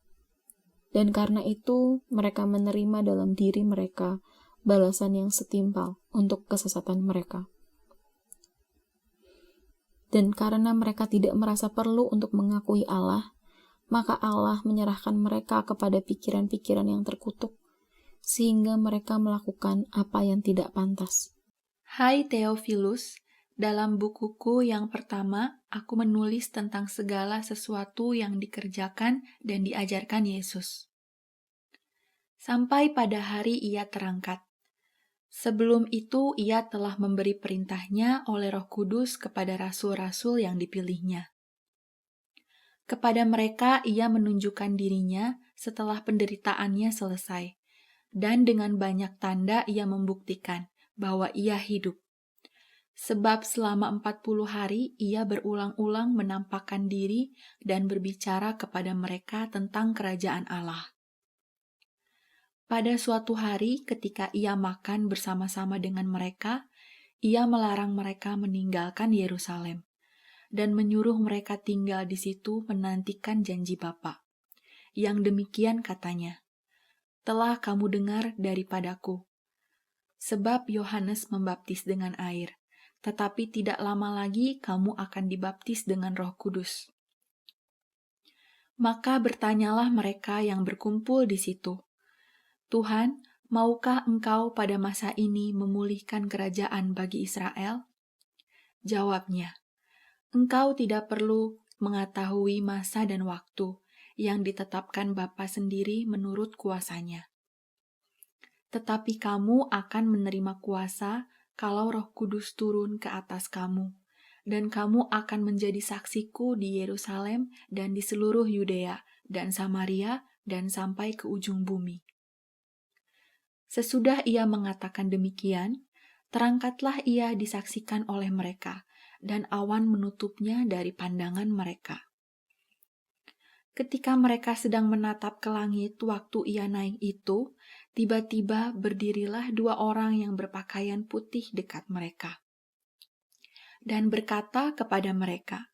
Speaker 1: Dan karena itu mereka menerima dalam diri mereka balasan yang setimpal untuk kesesatan mereka. Dan karena mereka tidak merasa perlu untuk mengakui Allah, maka Allah menyerahkan mereka kepada pikiran-pikiran yang terkutuk, sehingga mereka melakukan apa yang tidak pantas.
Speaker 2: Hai Theophilus, dalam bukuku yang pertama, aku menulis tentang segala sesuatu yang dikerjakan dan diajarkan Yesus. Sampai pada hari Ia terangkat. Sebelum itu, Ia telah memberi perintahnya oleh Roh Kudus kepada rasul-rasul yang dipilihnya. Kepada mereka Ia menunjukkan dirinya setelah penderitaannya selesai, dan dengan banyak tanda Ia membuktikan bahwa Ia hidup. Sebab selama 40 hari Ia berulang-ulang menampakkan diri dan berbicara kepada mereka tentang kerajaan Allah. Pada suatu hari ketika Ia makan bersama-sama dengan mereka, Ia melarang mereka meninggalkan Yerusalem dan menyuruh mereka tinggal di situ menantikan janji Bapa. Yang demikian katanya, "Telah kamu dengar daripadaku. Sebab Yohanes membaptis dengan air, tetapi tidak lama lagi kamu akan dibaptis dengan Roh Kudus." Maka bertanyalah mereka yang berkumpul di situ, "Tuhan, maukah Engkau pada masa ini memulihkan kerajaan bagi Israel?" Jawabnya, "Engkau tidak perlu mengetahui masa dan waktu yang ditetapkan Bapa sendiri menurut kuasanya. Tetapi kamu akan menerima kuasa kalau Roh Kudus turun ke atas kamu, dan kamu akan menjadi saksiku di Yerusalem dan di seluruh Yudea dan Samaria dan sampai ke ujung bumi." Sesudah Ia mengatakan demikian, terangkatlah Ia disaksikan oleh mereka, dan awan menutupnya dari pandangan mereka. Ketika mereka sedang menatap ke langit waktu Ia naik itu, tiba-tiba berdirilah 2 orang yang berpakaian putih dekat mereka, dan berkata kepada mereka,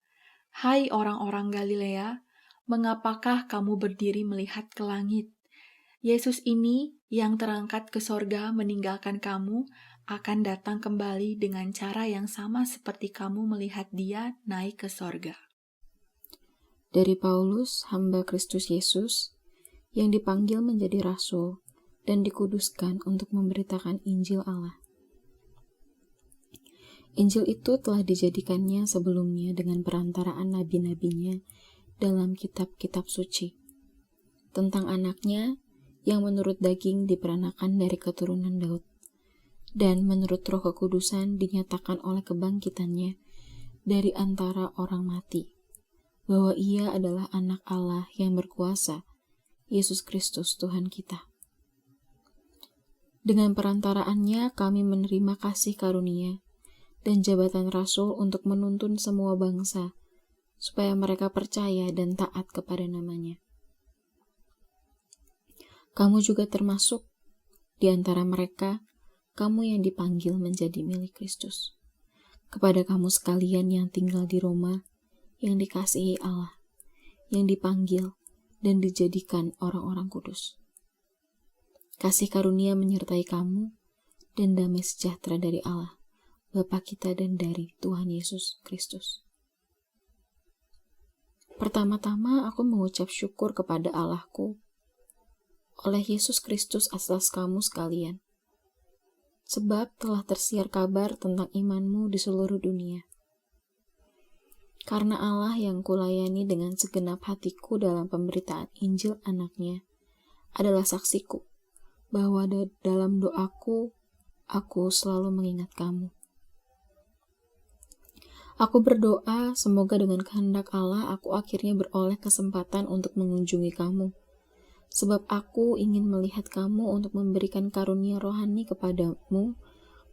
Speaker 2: "Hai orang-orang Galilea, mengapakah kamu berdiri melihat ke langit? Yesus ini yang terangkat ke sorga meninggalkan kamu akan datang kembali dengan cara yang sama seperti kamu melihat Dia naik ke sorga."
Speaker 1: Dari Paulus, hamba Kristus Yesus, yang dipanggil menjadi rasul dan dikuduskan untuk memberitakan Injil Allah. Injil itu telah dijadikannya sebelumnya dengan perantaraan nabi-nabinya dalam kitab-kitab suci, tentang anaknya yang menurut daging diperanakan dari keturunan Daud, dan menurut Roh Kekudusan dinyatakan oleh kebangkitannya dari antara orang mati, bahwa Ia adalah anak Allah yang berkuasa, Yesus Kristus Tuhan kita. Dengan perantaraannya kami menerima kasih karunia dan jabatan rasul untuk menuntun semua bangsa, supaya mereka percaya dan taat kepada namanya. Kamu juga termasuk di antara mereka, kamu yang dipanggil menjadi milik Kristus. Kepada kamu sekalian yang tinggal di Roma, yang dikasihi Allah, yang dipanggil dan dijadikan orang-orang kudus. Kasih karunia menyertai kamu dan damai sejahtera dari Allah, Bapa kita dan dari Tuhan Yesus Kristus. Pertama-tama aku mengucap syukur kepada Allahku oleh Yesus Kristus atas kamu sekalian, sebab telah tersiar kabar tentang imanmu di seluruh dunia. Karena Allah yang kulayani dengan segenap hatiku dalam pemberitaan Injil anaknya adalah saksiku, bahwa dalam doaku, aku selalu mengingat kamu. Aku berdoa semoga dengan kehendak Allah aku akhirnya beroleh kesempatan untuk mengunjungi kamu, sebab aku ingin melihat kamu untuk memberikan karunia rohani kepadamu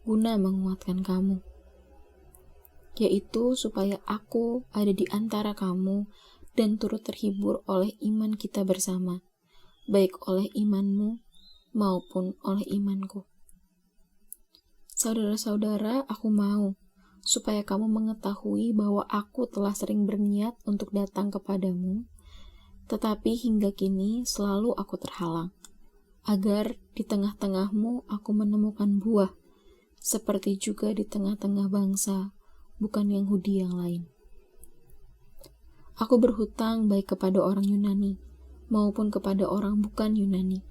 Speaker 1: guna menguatkan kamu, yaitu supaya aku ada di antara kamu dan turut terhibur oleh iman kita bersama, baik oleh imanmu maupun oleh imanku. Saudara-saudara, aku mau supaya kamu mengetahui bahwa aku telah sering berniat untuk datang kepadamu, tetapi hingga kini selalu aku terhalang, agar di tengah-tengahmu aku menemukan buah, seperti juga di tengah-tengah bangsa, bukan Yahudi yang lain. Aku berhutang baik kepada orang Yunani, maupun kepada orang bukan Yunani,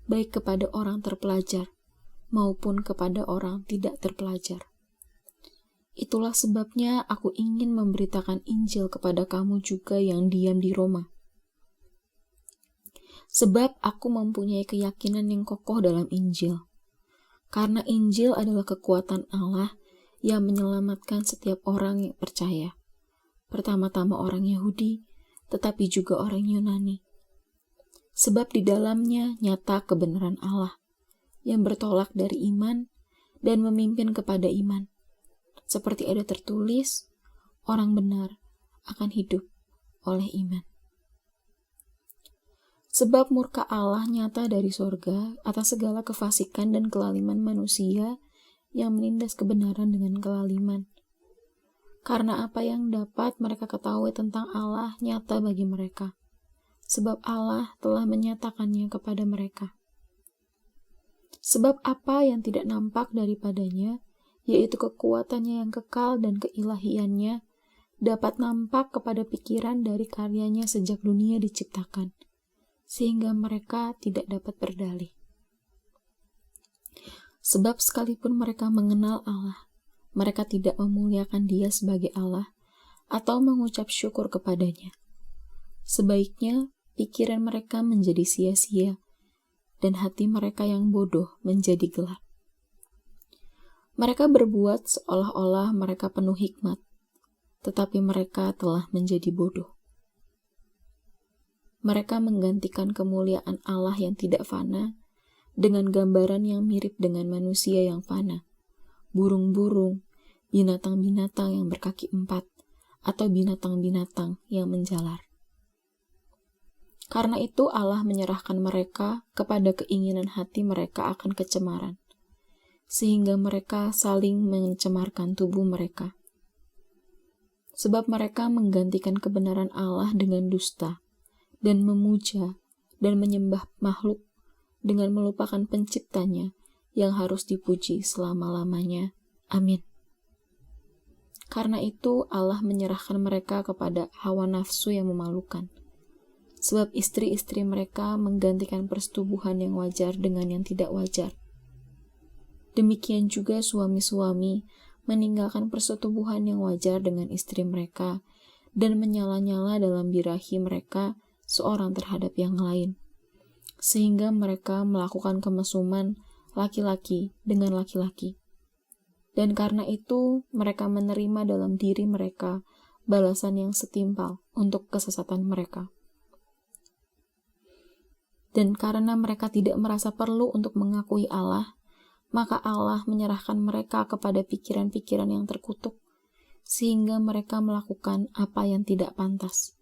Speaker 1: baik kepada orang terpelajar maupun kepada orang tidak terpelajar. Itulah sebabnya aku ingin memberitakan Injil kepada kamu juga yang diam di Roma. Sebab aku mempunyai keyakinan yang kokoh dalam Injil. Karena Injil adalah kekuatan Allah yang menyelamatkan setiap orang yang percaya. Pertama-tama orang Yahudi, tetapi juga orang Yunani. Sebab di dalamnya nyata kebenaran Allah yang bertolak dari iman dan memimpin kepada iman. Seperti ada tertulis, orang benar akan hidup oleh iman. Sebab murka Allah nyata dari sorga atas segala kefasikan dan kelaliman manusia yang menindas kebenaran dengan kelaliman. Karena apa yang dapat mereka ketahui tentang Allah nyata bagi mereka, sebab Allah telah menyatakannya kepada mereka. Sebab apa yang tidak nampak daripadanya, yaitu kekuatannya yang kekal dan keilahiannya, dapat nampak kepada pikiran dari karyanya sejak dunia diciptakan, sehingga mereka tidak dapat berdalih. Sebab sekalipun mereka mengenal Allah, mereka tidak memuliakan Dia sebagai Allah atau mengucap syukur kepadanya. Sebaiknya pikiran mereka menjadi sia-sia, dan hati mereka yang bodoh menjadi gelap. Mereka berbuat seolah-olah mereka penuh hikmat, tetapi mereka telah menjadi bodoh. Mereka menggantikan kemuliaan Allah yang tidak fana dengan gambaran yang mirip dengan manusia yang fana, burung-burung, binatang-binatang yang berkaki 4, atau binatang-binatang yang menjalar. Karena itu Allah menyerahkan mereka kepada keinginan hati mereka akan kecemaran, sehingga mereka saling mencemarkan tubuh mereka. Sebab mereka menggantikan kebenaran Allah dengan dusta, dan memuja dan menyembah makhluk dengan melupakan penciptanya yang harus dipuji selama-lamanya. Amin. Karena itu Allah menyerahkan mereka kepada hawa nafsu yang memalukan. Sebab istri-istri mereka menggantikan persetubuhan yang wajar dengan yang tidak wajar. Demikian juga suami-suami meninggalkan persetubuhan yang wajar dengan istri mereka dan menyala-nyala dalam birahi mereka seorang terhadap yang lain, sehingga mereka melakukan kemesuman laki-laki dengan laki-laki. Dan karena itu mereka menerima dalam diri mereka balasan yang setimpal untuk kesesatan mereka. Dan karena mereka tidak merasa perlu untuk mengakui Allah, maka Allah menyerahkan mereka kepada pikiran-pikiran yang terkutuk, sehingga mereka melakukan apa yang tidak pantas.